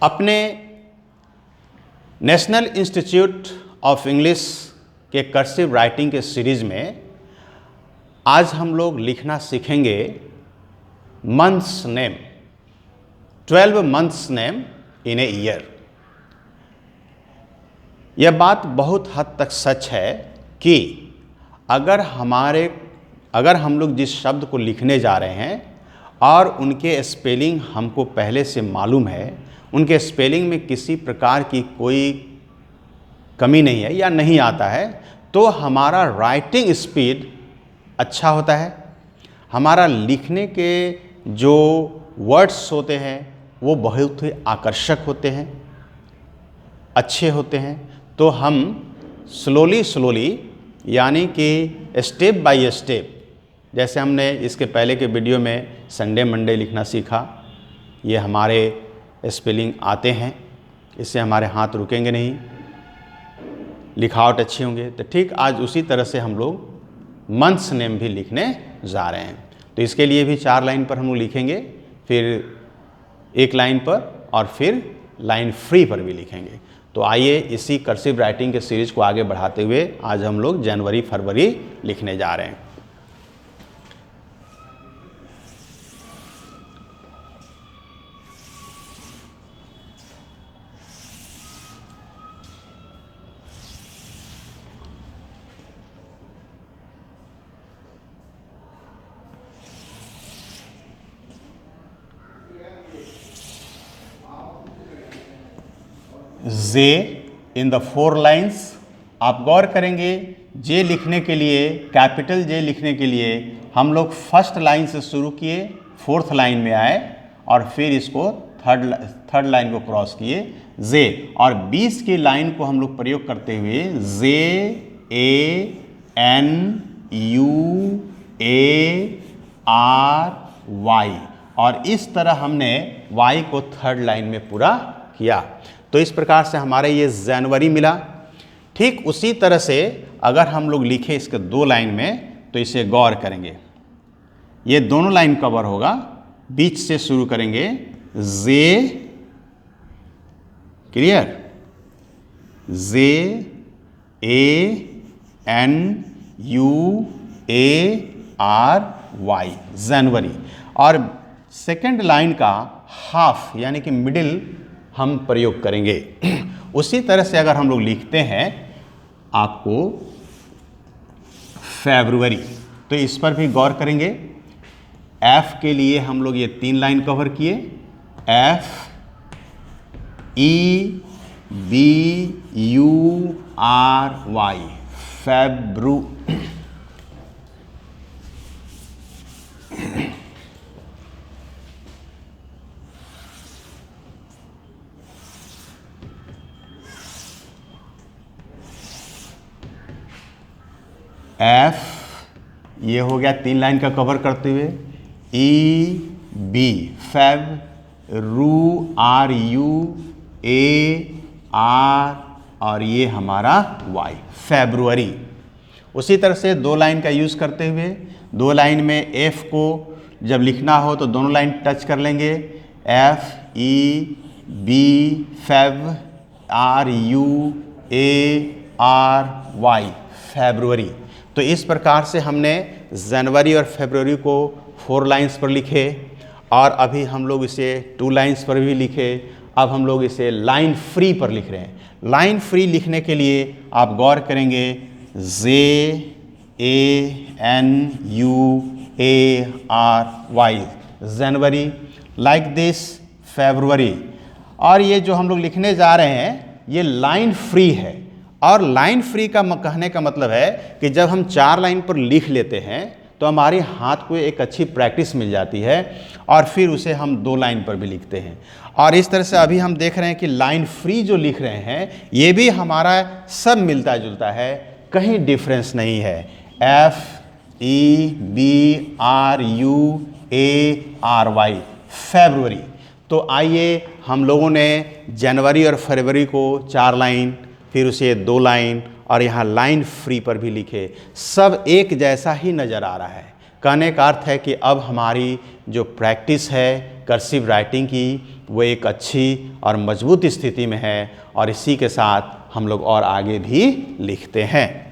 अपने national institute of English के cursive writing के सीरीज़ में आज हम लोग लिखना सीखेंगे months name, 12 months name in a year. यह बात बहुत हद तक सच है कि अगर हम लोग जिस शब्द को लिखने जा रहे हैं और उनके स्पेलिंग हमको पहले से मालूम है, उनके स्पेलिंग में किसी प्रकार की कोई कमी नहीं है या नहीं आता है, तो हमारा राइटिंग स्पीड अच्छा होता है। हमारा लिखने के जो वर्ड्स होते हैं वो बहुत ही आकर्षक होते हैं, अच्छे होते हैं। तो हम स्लोली यानी कि स्टेप बाय स्टेप, जैसे हमने इसके पहले के वीडियो में संडे मंडे लिखना सीखा, ये हमारे स्पेलिंग आते हैं, इससे हमारे हाथ रुकेंगे नहीं, लिखावट अच्छी होंगे। तो ठीक आज उसी तरह से हम लोग मंथ्स नेम भी लिखने जा रहे हैं। तो इसके लिए भी 4 लाइन पर हम लोग लिखेंगे, फिर 1 लाइन पर और फिर लाइन फ्री पर भी लिखेंगे। तो आइए इसी कर्सिव राइटिंग के सीरीज़ को आगे बढ़ाते हुए आज हम लोग जनवरी फरवरी लिखने जा रहे हैं। जे इन द 4 लाइन्स। आप गौर करेंगे जे लिखने के लिए, कैपिटल जे लिखने के लिए हम लोग फर्स्ट लाइन से शुरू किए, 4th लाइन में आए और फिर इसको थर्ड लाइन को क्रॉस किए जे, और 20 की लाइन को हम लोग प्रयोग करते हुए J A N U A R Y, और इस तरह हमने वाई को 3rd लाइन में पूरा किया। तो इस प्रकार से हमारे ये जनवरी मिला। ठीक उसी तरह से अगर हम लोग लिखे इसके 2 लाइन में, तो इसे गौर करेंगे, ये दोनों लाइन कवर होगा, बीच से शुरू करेंगे J, clear, J A N U A R Y, जनवरी, और सेकंड लाइन का हाफ यानी कि मिडिल हम प्रयोग करेंगे। उसी तरह से अगर हम लोग लिखते हैं आपको फरवरी, तो इस पर भी गौर करेंगे। एफ के लिए हम लोग ये 3 लाइन कवर किए, F E B U R Y, फेब्रू, एफ, ये हो गया 3 लाइन का कवर करते हुए, ई बी फेब, रू आर यू ए आर, और ये हमारा वाई, फेब्रुअरी। उसी तरह से 2 लाइन का यूज़ करते हुए 2 लाइन में एफ को जब लिखना हो तो दोनों लाइन टच कर लेंगे, F E B feb R U A R Y, February. तो इस प्रकार से हमने जनवरी और फरवरी को 4 लाइन्स पर लिखे, और अभी हम लोग इसे 2 लाइन्स पर भी लिखे। अब हम लोग इसे लाइन फ्री पर लिख रहे हैं। लाइन फ्री लिखने के लिए आप गौर करेंगे J A N U A R Y, जनवरी, लाइक दिस फरवरी। और ये जो हम लोग लिखने जा रहे हैं ये लाइन फ्री है, और लाइन फ्री का कहने का मतलब है कि जब हम 4 लाइन पर लिख लेते हैं तो हमारे हाथ को एक अच्छी प्रैक्टिस मिल जाती है, और फिर उसे हम 2 लाइन पर भी लिखते हैं। और इस तरह से अभी हम देख रहे हैं कि लाइन फ्री जो लिख रहे हैं ये भी हमारा सब मिलता जुलता है, कहीं डिफरेंस नहीं है। F E B R U A R Y, फरवरी। तो आइए हम लोगों ने जनवरी और फरवरी को 4 लाइन, फिर उसे 2 लाइन, और यहाँ लाइन फ्री पर भी लिखे, सब एक जैसा ही नज़र आ रहा है। कहने का अर्थ है कि अब हमारी जो प्रैक्टिस है कर्सिव राइटिंग की वो एक अच्छी और मजबूत स्थिति में है, और इसी के साथ हम लोग और आगे भी लिखते हैं।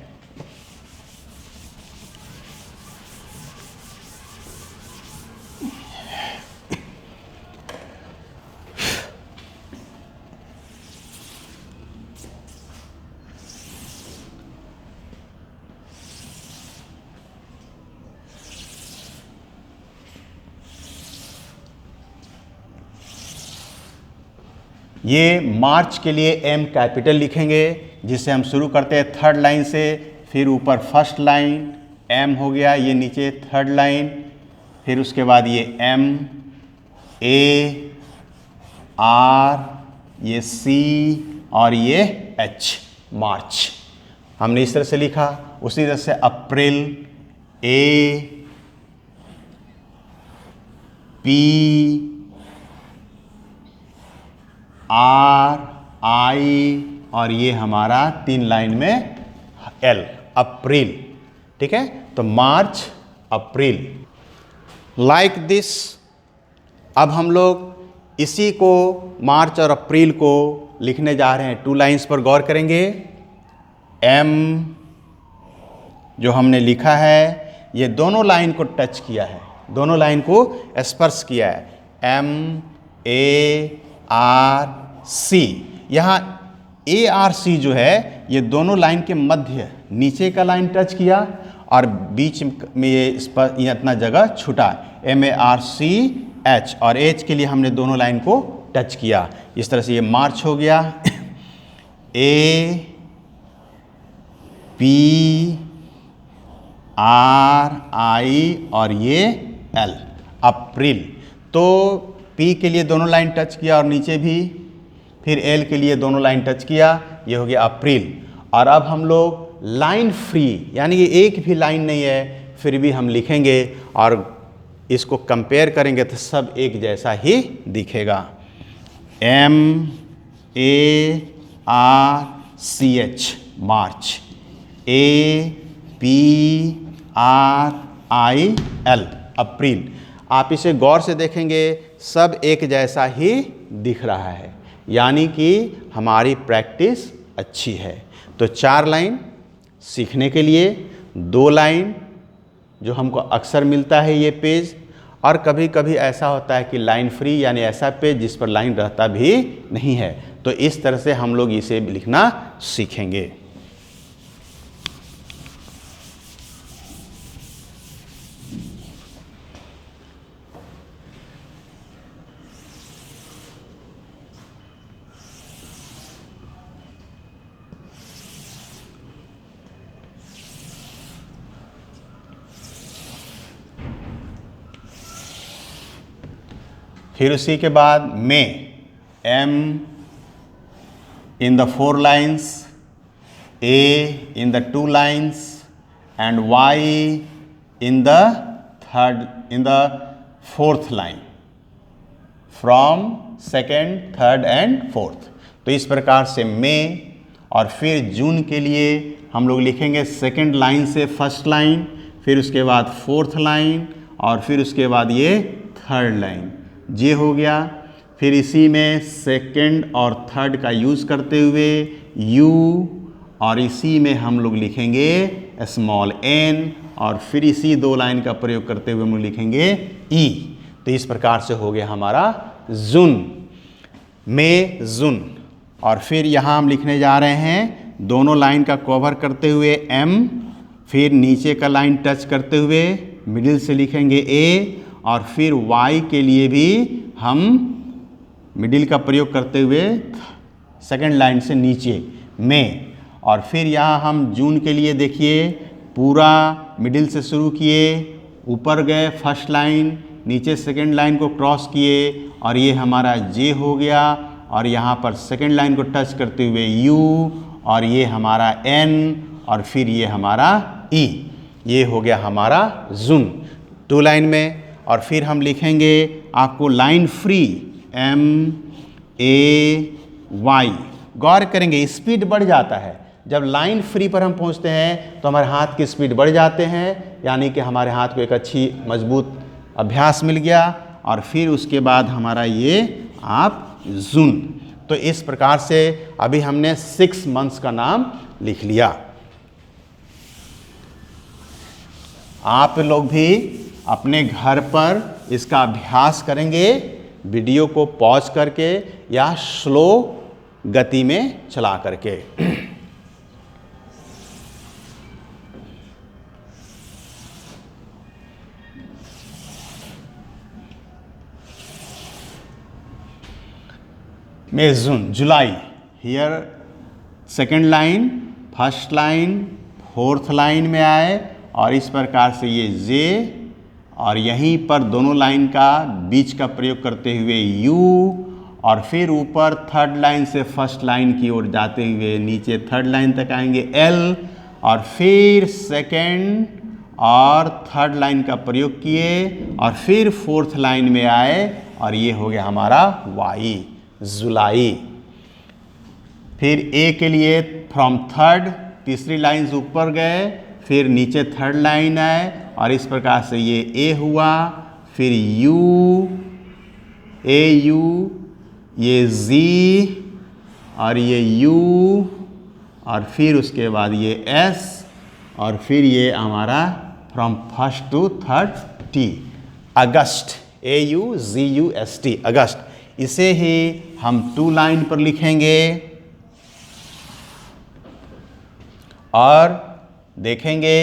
ये मार्च के लिए एम कैपिटल लिखेंगे, जिससे हम शुरू करते हैं थर्ड लाइन से, फिर ऊपर फर्स्ट लाइन एम हो गया, ये नीचे थर्ड लाइन, फिर उसके बाद ये एम, ए, आर, ये सी और ये एच, मार्च हमने इस तरह से लिखा। उसी तरह से अप्रैल, ए, पी, आर, आई और ये हमारा 3 लाइन में एल, अप्रैल। ठीक है, तो मार्च, अप्रैल, लाइक दिस। अब हम लोग इसी को मार्च और अप्रैल को लिखने जा रहे हैं। 2 लाइन्स पर गौर करेंगे। एम जो हमने लिखा है, ये दोनों लाइन को टच किया है, दोनों लाइन को स्पर्श किया है। एम, ए, आर, सी। यहाँ ए, आर, सी जो है ये दोनों लाइन के मध्य नीचे का लाइन टच किया और बीच में ये इस पर ये इतना जगह छूटा, M, A, R, C, H, और एच के लिए हमने दोनों लाइन को टच किया। इस तरह से ये मार्च हो गया। ए, पी, आर, आई और ये एल, अप्रैल। तो पी के लिए दोनों लाइन टच किया और नीचे भी, फिर एल के लिए दोनों लाइन टच किया, ये हो गया अप्रैल। और अब हम लोग लाइन फ्री, यानी कि एक भी लाइन नहीं है फिर भी हम लिखेंगे और इसको कंपेयर करेंगे तो सब एक जैसा ही दिखेगा। M, A, R, C, H, March, A, P, R, I, L, April. आप इसे गौर से देखेंगे सब एक जैसा ही दिख रहा है, यानी कि हमारी प्रैक्टिस अच्छी है। तो 4 लाइन सीखने के लिए, 2 लाइन जो हमको अक्सर मिलता है ये पेज, और कभी कभी ऐसा होता है कि लाइन फ्री यानी ऐसा पेज जिस पर लाइन रहता भी नहीं है। तो इस तरह से हम लोग इसे लिखना सीखेंगे। फिर उसी के बाद में M in the 4 lines, A in the 2 lines and Y in the 4th line, from 2nd, 3rd and 4th। तो इस प्रकार से में, और फिर जून के लिए हम लोग लिखेंगे 2nd लाइन से 1st लाइन, फिर उसके बाद 4th लाइन और फिर उसके बाद ये 3rd लाइन, ये हो गया। फिर इसी में 2nd और 3rd का यूज़ करते हुए यू, और इसी में हम लोग लिखेंगे स्मॉल n, और फिर इसी 2 लाइन का प्रयोग करते हुए हम लोग लिखेंगे ई। तो इस प्रकार से हो गया हमारा जून, मई, जून। और फिर यहाँ हम लिखने जा रहे हैं दोनों लाइन का कवर करते हुए एम, फिर नीचे का लाइन टच करते हुए मिडिल से लिखेंगे ए, और फिर y के लिए भी हम मिडिल का प्रयोग करते हुए 2nd लाइन से नीचे में, और फिर यहाँ हम जून के लिए देखिए पूरा मिडिल से शुरू किए, ऊपर गए 1st लाइन, नीचे 2nd लाइन को क्रॉस किए और ये हमारा जे हो गया, और यहाँ पर 2nd लाइन को टच करते हुए यू, और ये हमारा एन, और फिर ये हमारा ई। ये हो गया हमारा जून 2 लाइन में। और फिर हम लिखेंगे आपको लाइन फ्री एम, ए, वाई। गौर करेंगे स्पीड बढ़ जाता है जब लाइन फ्री पर हम पहुंचते हैं, तो हमारे हाथ की स्पीड बढ़ जाते हैं, यानी कि हमारे हाथ को एक अच्छी मजबूत अभ्यास मिल गया। और फिर उसके बाद हमारा ये आप जून। तो इस प्रकार से अभी हमने 6 मंथ्स का नाम लिख लिया। आप लोग भी अपने घर पर इसका अभ्यास करेंगे, वीडियो को पॉज करके या स्लो गति में चला करके। May, June, July. Here second line, first line, fourth line में आए और इस प्रकार से ये जे और यहीं पर दोनों लाइन का बीच का प्रयोग करते हुए यू और फिर ऊपर थर्ड लाइन से फर्स्ट लाइन की ओर जाते हुए नीचे थर्ड लाइन तक आएंगे एल और फिर सेकेंड और थर्ड लाइन का प्रयोग किए और फिर फोर्थ लाइन में आए और ये हो गया हमारा वाई, जुलाई। फिर ए के लिए फ्रॉम थर्ड तीसरी लाइन से ऊपर गए, फिर नीचे थर्ड लाइन आए और इस प्रकार से ये ए हुआ, फिर यू, ए यू, ये जी और ये यू और फिर उसके बाद ये एस और फिर ये हमारा from first to third T, अगस्त, A U G U S T, अगस्त। इसे ही हम 2 लाइन पर लिखेंगे और देखेंगे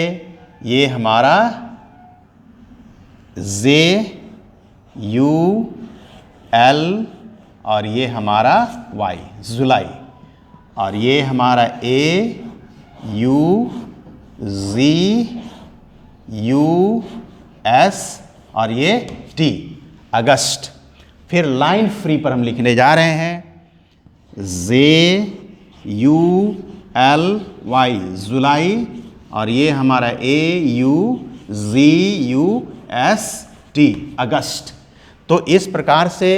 ये हमारा जे यू एल और ये हमारा वाई, जुलाई। और ये हमारा A U G U S और ये टी, अगस्त। फिर लाइन फ्री पर हम लिखने जा रहे हैं जे यू एल वाई, जुलाई और ये हमारा A U G U S T, अगस्त। तो इस प्रकार से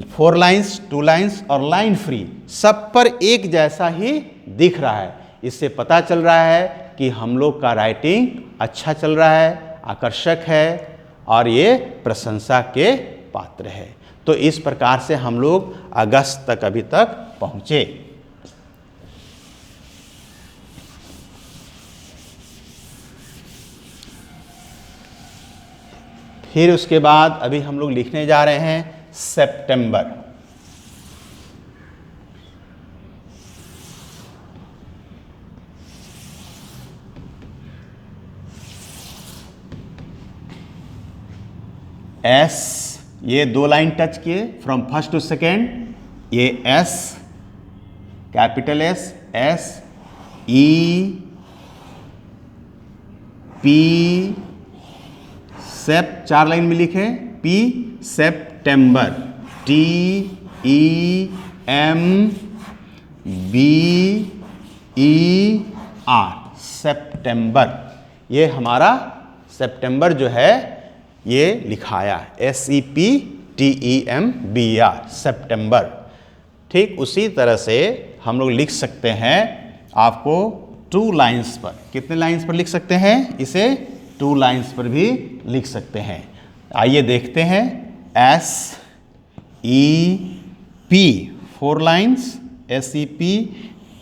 4 लाइन्स, 2 लाइन्स और लाइन फ्री सब पर एक जैसा ही दिख रहा है। इससे पता चल रहा है कि हम लोग का राइटिंग अच्छा चल रहा है, आकर्षक है और ये प्रशंसा के पात्र है। तो इस प्रकार से हम लोग अगस्त तक अभी तक पहुंचे। फिर उसके बाद अभी हम लोग लिखने जा रहे हैं सितंबर। एस, ये 2 लाइन टच किए फ्रॉम फर्स्ट टू सेकेंड, ये S, capital S, S E P Sep, 4 line में लिखे पी, सितंबर, T E M B E R, सितंबर। ये हमारा सितंबर जो है ये लिखाया S E P T E M B R, सितंबर। ठीक उसी तरह से हम लोग लिख सकते हैं आपको 2 लाइन्स पर। कितने लाइन्स पर लिख सकते हैं इसे? 2 लाइन्स पर भी लिख सकते हैं। आइए देखते हैं। S E P 4 lines, S E P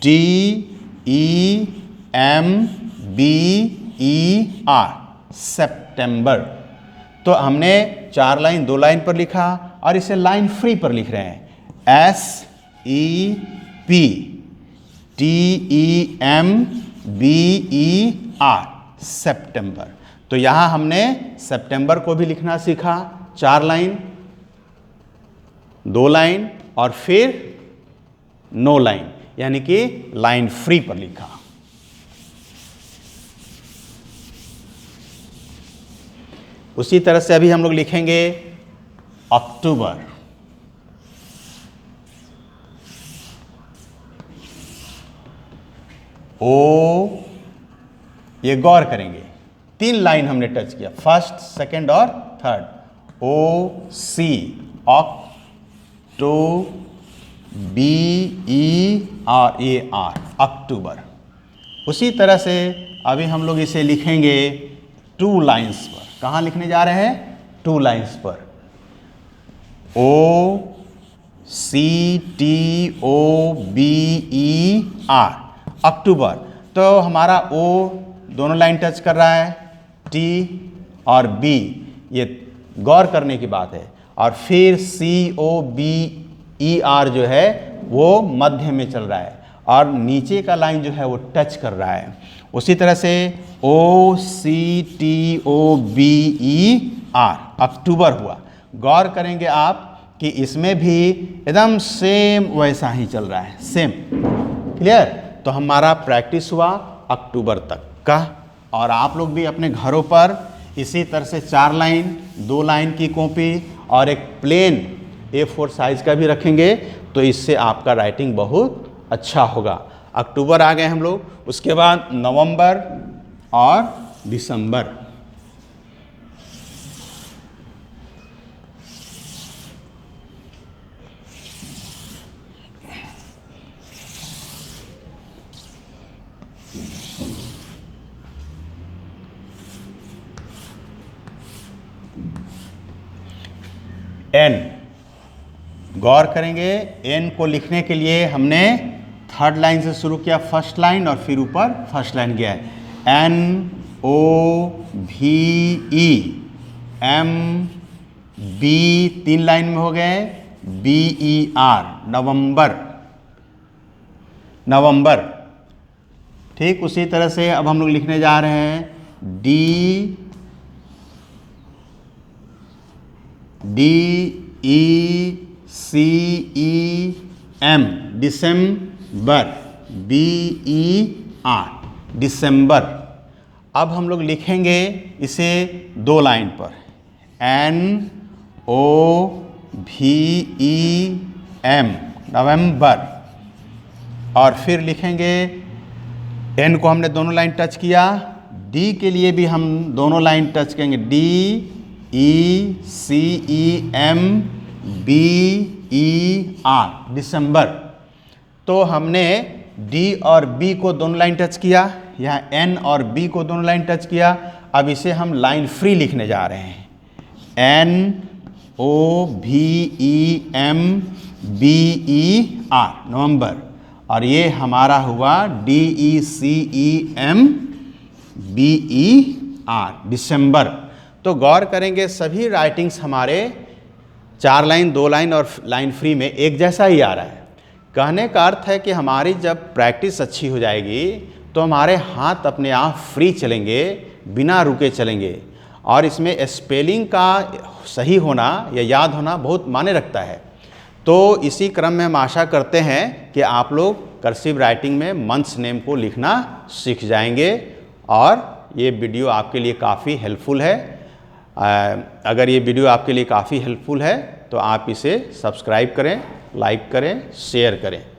T E M B E R, सितंबर। तो हमने 4 लाइन 2 लाइन पर लिखा और इसे लाइन फ्री पर लिख रहे हैं। S E P T E M B E R, सितंबर। तो यहां हमने सितंबर को भी लिखना सीखा। 4 लाइन, 2 लाइन और फिर नो लाइन, यानी कि लाइन फ्री पर लिखा। उसी तरह से अभी हम लोग लिखेंगे अक्टूबर। ओ, ये गौर करेंगे 3 लाइन हमने टच किया, फर्स्ट, सेकंड और third. O C, Oct, T B E R A R, अक्टूबर। उसी तरह से अभी हम लोग इसे लिखेंगे 2 लाइन्स पर। कहाँ लिखने जा रहे हैं? 2 लाइन्स पर। OCTOBER, अक्टूबर। तो हमारा O दोनों लाइन टच कर रहा है, T और B, ये गौर करने की बात है। और फिर COBER जो है वो मध्य में चल रहा है और नीचे का लाइन जो है वो टच कर रहा है। उसी तरह से OCTOBER, अक्टूबर हुआ। गौर करेंगे आप कि इसमें भी एकदम सेम वैसा ही चल रहा है, सेम। क्लियर? तो हमारा प्रैक्टिस हुआ अक्टूबर तक का। और आप लोग भी अपने घरों पर इसी तरह से 4 लाइन, 2 लाइन की कॉपी और एक प्लेन A4 साइज का भी रखेंगे तो इससे आपका राइटिंग बहुत अच्छा होगा। अक्टूबर आ गए हम लोग, उसके बाद नवंबर और दिसंबर। N, गौर करेंगे N को लिखने के लिए हमने 3rd लाइन से शुरू किया, फर्स्ट लाइन, और फिर ऊपर फर्स्ट लाइन गया है। NOVE, MB 3 लाइन में हो गए, BER, नवंबर, नवंबर। ठीक उसी तरह से अब हम लोग लिखने जा रहे हैं DECEM, दिसंबर, BER, दिसंबर। अब हम लोग लिखेंगे इसे 2 लाइन पर, NOVEM, नवंबर। और फिर लिखेंगे N को हमने दोनों लाइन टच किया, D के लिए भी हम दोनों लाइन टच करेंगे, DECEM, BER, दिसंबर। तो हमने D और B को दोनों लाइन टच किया, यहाँ N और B को दोनों लाइन टच किया। अब इसे हम लाइन फ्री लिखने जा रहे हैं, NOVEM, BER, नवंबर। और ये हमारा हुआ DECEM, BER, दिसंबर। तो गौर करेंगे सभी राइटिंग्स हमारे 4 लाइन, 2 लाइन और लाइन फ्री में एक जैसा ही आ रहा है। कहने का अर्थ है कि हमारी जब प्रैक्टिस अच्छी हो जाएगी तो हमारे हाथ अपने आप फ्री चलेंगे, बिना रुके चलेंगे। और इसमें स्पेलिंग का सही होना या याद होना बहुत मायने रखता है। तो इसी क्रम में हम आशा करते हैं कि आप लोग कर्सिव राइटिंग में मंथ्स नेम को लिखना सीख जाएंगे और ये वीडियो आपके लिए काफ़ी हेल्पफुल है। अगर ये वीडियो आपके लिए काफ़ी हेल्पफुल है तो आप इसे सब्सक्राइब करें, लाइक करें, शेयर करें।